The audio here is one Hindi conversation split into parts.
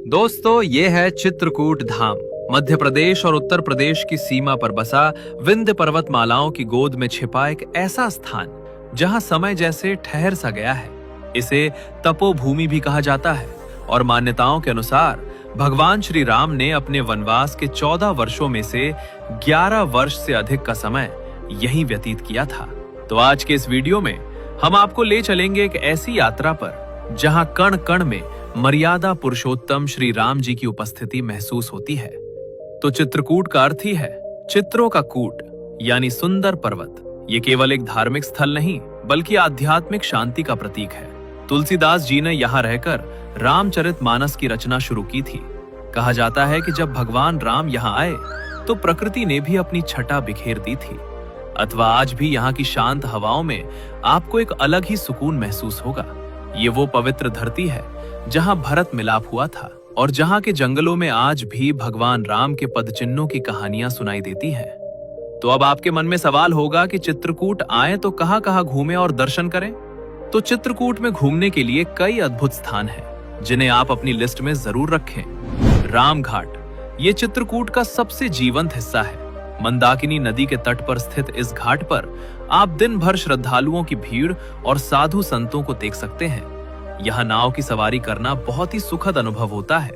दोस्तों, ये है चित्रकूट धाम। मध्य प्रदेश और उत्तर प्रदेश की सीमा पर बसा विंध्य पर्वतमालाओं की गोद में छिपा एक ऐसा स्थान जहां समय जैसे ठहर सा गया है। इसे तपोभूमि भी कहा जाता है और मान्यताओं के अनुसार भगवान श्री राम ने अपने वनवास के 14 वर्षों में से 11 वर्ष से अधिक का समय यहीं व्यतीत किया था। तो आज के इस वीडियो में हम आपको ले चलेंगे एक ऐसी यात्रा पर जहां कण कण में मर्यादा पुरुषोत्तम श्री राम जी की उपस्थिति महसूस होती है। तो चित्रकूट का अर्थ ही है चित्रों का कूट, यानी सुंदर पर्वत। ये केवल एक धार्मिक स्थल नहीं बल्कि आध्यात्मिक शांति का प्रतीक है। तुलसीदास जी ने यहाँ रहकर रामचरितमानस की रचना शुरू की थी। कहा जाता है कि जब भगवान राम यहाँ आए तो प्रकृति ने भी अपनी छटा बिखेर दी थी। अथवा आज भी यहाँ की शांत हवाओं में आपको एक अलग ही सुकून महसूस होगा। ये वो पवित्र धरती है जहां भरत मिलाप हुआ था और जहां के जंगलों में आज भी भगवान राम के पदचिन्हों की कहानियां सुनाई देती हैं। तो अब आपके मन में सवाल होगा कि चित्रकूट आए तो कहां-कहां घूमें और दर्शन करें। तो चित्रकूट में घूमने के लिए कई अद्भुत स्थान हैं जिन्हें आप अपनी लिस्ट में जरूर रखें। राम घाट, ये चित्रकूट का सबसे जीवंत हिस्सा है। मंदाकिनी नदी के तट पर स्थित इस घाट पर आप दिन भर श्रद्धालुओं की भीड़ और साधु संतों को देख सकते हैं। यहाँ नाव की सवारी करना बहुत ही सुखद अनुभव होता है,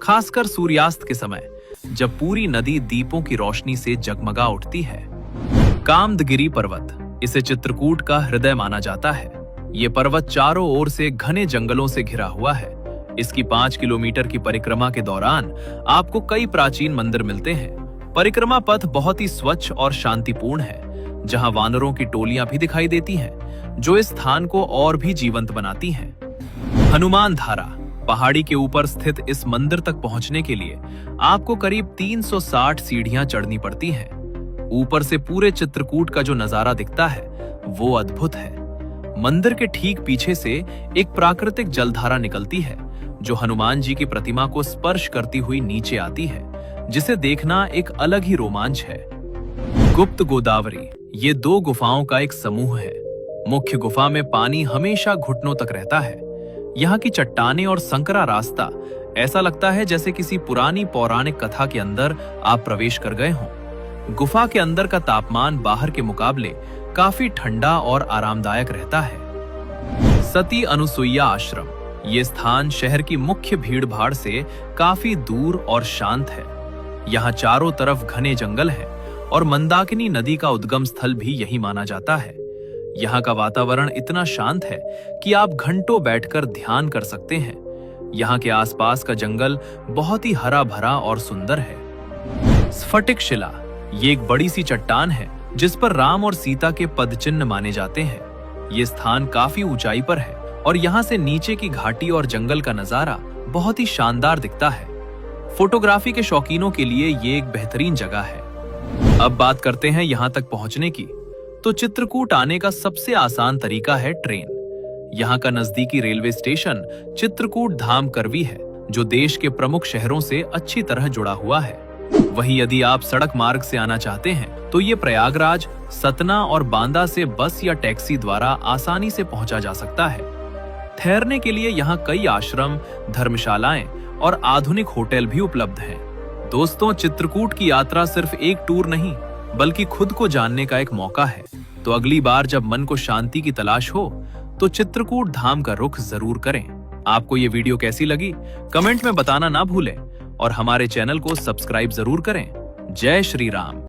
खासकर सूर्यास्त के समय जब पूरी नदी दीपों की रोशनी से जगमगा उठती है। कामदगिरी पर्वत, इसे चित्रकूट का हृदय माना जाता है। ये पर्वत चारों ओर से घने जंगलों से घिरा हुआ है। इसकी 5 किलोमीटर की परिक्रमा के दौरान आपको कई प्राचीन मंदिर मिलते हैं। परिक्रमा पथ बहुत ही स्वच्छ और शांतिपूर्ण है, जहां वानरों की टोलियां भी दिखाई देती हैं, जो इस स्थान को और भी जीवंत बनाती हैं। हनुमान धारा, पहाड़ी के ऊपर स्थित इस मंदिर तक पहुंचने के लिए आपको करीब 360 सीढ़ियां चढ़नी पड़ती हैं। ऊपर से पूरे चित्रकूट का जो नजारा दिखता है वो अद्भुत है। मंदिर के ठीक पीछे से एक प्राकृतिक जलधारा निकलती है जो हनुमान जी की प्रतिमा को स्पर्श करती हुई नीचे आती है, जिसे देखना एक अलग ही रोमांच है। गुप्त गोदावरी, ये 2 गुफाओं का एक समूह है। मुख्य गुफा में पानी हमेशा घुटनों तक रहता है। यहाँ की चट्टानें और संकरा रास्ता ऐसा लगता है जैसे किसी पुरानी पौराणिक कथा के अंदर आप प्रवेश कर गए हों। गुफा के अंदर का तापमान बाहर के मुकाबले काफी ठंडा और आरामदायक रहता है। सती अनुसुईया आश्रम, ये स्थान शहर की मुख्य भीड़ भाड़ से काफी दूर और शांत है। यहाँ चारों तरफ घने जंगल है और मंदाकिनी नदी का उद्गम स्थल भी यही माना जाता है। यहाँ का वातावरण इतना शांत है कि आप घंटों बैठकर ध्यान कर सकते हैं। यहाँ के आसपास का जंगल बहुत ही हरा भरा और सुंदर है। स्फटिक शिला, ये एक बड़ी सी चट्टान है जिस पर राम और सीता के पदचिन्ह माने जाते हैं। ये स्थान काफी ऊंचाई पर है और यहाँ से नीचे की घाटी और जंगल का नजारा बहुत ही शानदार दिखता है। फोटोग्राफी के शौकीनों के लिए ये एक बेहतरीन जगह है। अब बात करते हैं यहाँ तक पहुंचने की। तो चित्रकूट आने का सबसे आसान तरीका है ट्रेन। यहाँ का नजदीकी रेलवे स्टेशन चित्रकूट धाम करवी है, जो देश के प्रमुख शहरों से अच्छी तरह जुड़ा हुआ है। वहीं यदि आप सड़क मार्ग से आना चाहते हैं तो ये प्रयागराज, सतना और बांदा से बस या टैक्सी द्वारा आसानी से पहुंचा जा सकता है। ठहरने के लिए यहाँ कई आश्रम, धर्मशालाएं और आधुनिक होटल भी उपलब्ध हैं। दोस्तों, चित्रकूट की यात्रा सिर्फ एक टूर नहीं बल्कि खुद को जानने का एक मौका है। तो अगली बार जब मन को शांति की तलाश हो तो चित्रकूट धाम का रुख जरूर करें। आपको ये वीडियो कैसी लगी कमेंट में बताना ना भूलें और हमारे चैनल को सब्सक्राइब जरूर करें। जय श्री राम।